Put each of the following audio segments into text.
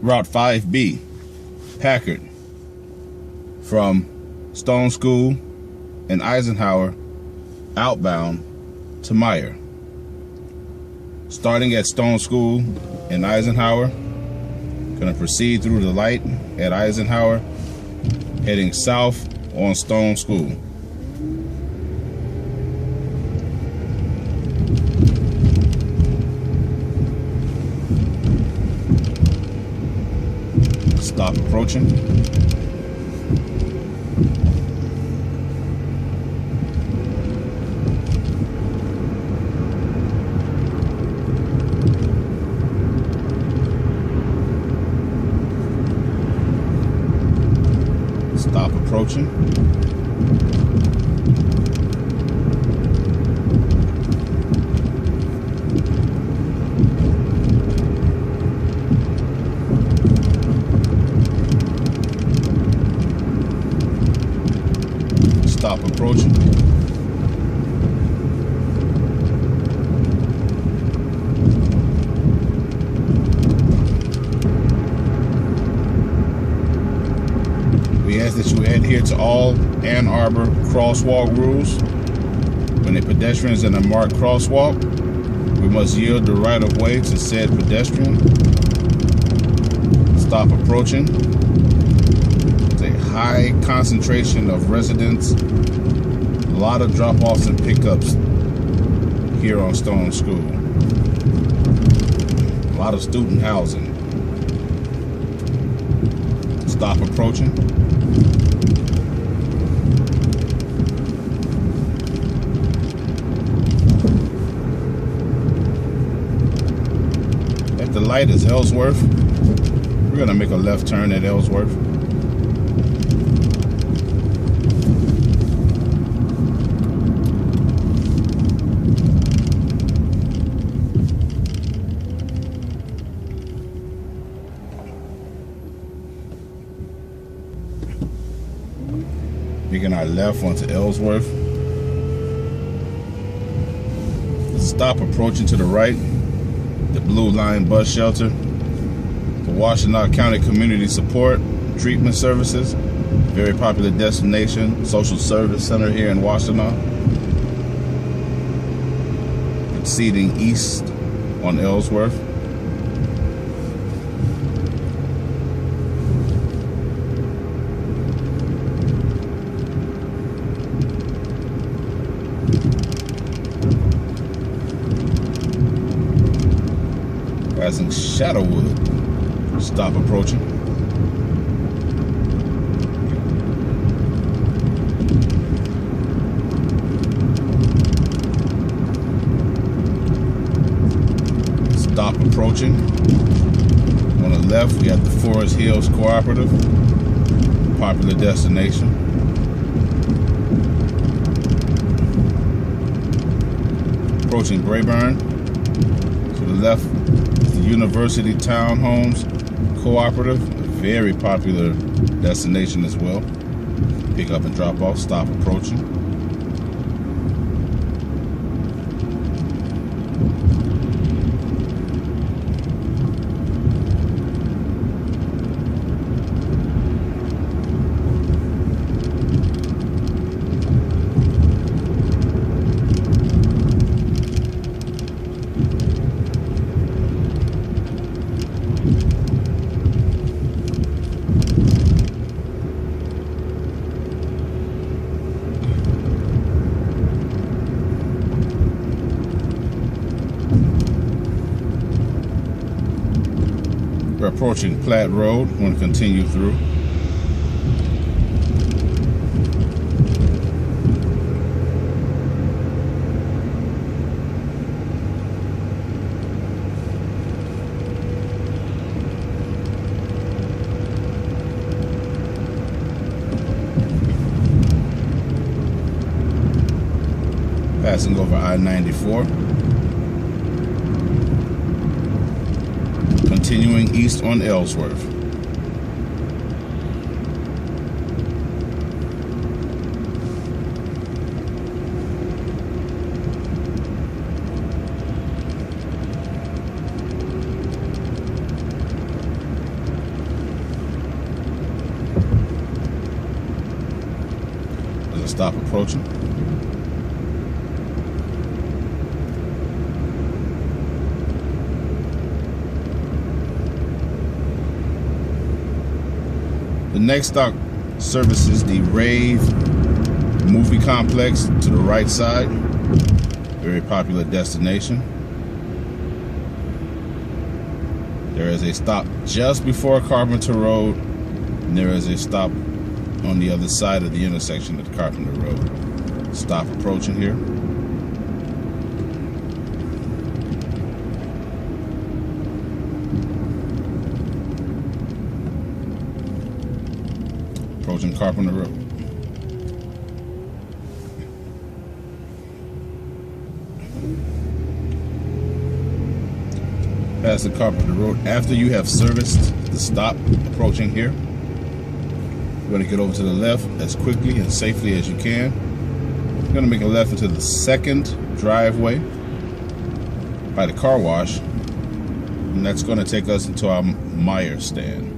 Route 5B, Packard, from Stone School and Eisenhower outbound to Meijer. Starting at Stone School and Eisenhower, gonna proceed through the light at Eisenhower, heading south on Stone School. Stop approaching. Stop approaching. Stop approaching. We ask that you adhere to all Ann Arbor crosswalk rules. When a pedestrian is in a marked crosswalk, we must yield the right of way to said pedestrian. Stop approaching. A high concentration of residents, a lot of drop-offs and pickups here on Stone School. A lot of student housing. Stop approaching. At the light is Ellsworth. We're gonna make a left turn at Ellsworth. Making our left onto Ellsworth. Stop approaching to the right. The Blue Line bus shelter. The Washtenaw County Community Support Treatment Services. Very popular destination. Social service center here in Washtenaw. Proceeding east on Ellsworth. Passing Shadowwood. Stop approaching. Stop approaching. On the left, we have the Forest Hills Cooperative, popular destination. Approaching Brayburn. To the left, the University Townhomes Cooperative, a very popular destination as well. Pick up and drop off. Stop approaching. We're approaching Platte Road. We're going to continue through. Passing over I-94. Continuing east on Ellsworth. stop approaching. The next stop services the Rave movie complex to the right side. Very popular destination. There is a stop just before Carpenter Road, and there is a stop on the other side of the intersection of Carpenter Road. Stop approaching here. Approaching Carpenter Road. Past the Carpenter Road. After you have serviced the stop approaching here, you're going to get over to the left as quickly and safely as you can. You're going to make a left into the second driveway by the car wash, and that's going to take us into our Meijer stand.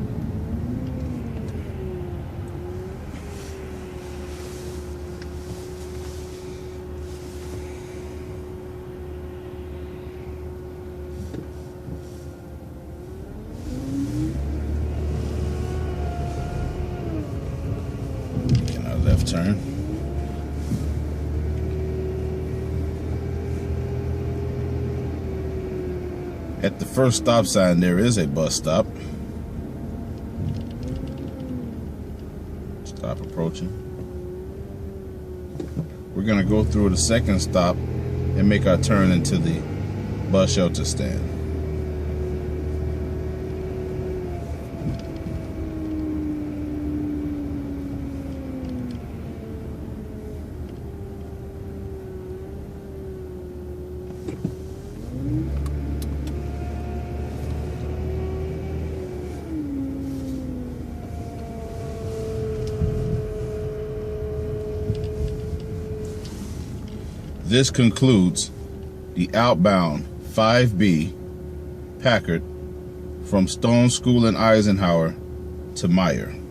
Left turn. At the first stop sign, there is a bus stop. Stop approaching. We're going to go through the second stop and make our turn into the bus shelter stand. This concludes the outbound 5B Packard from Stone School in Eisenhower to Meijer.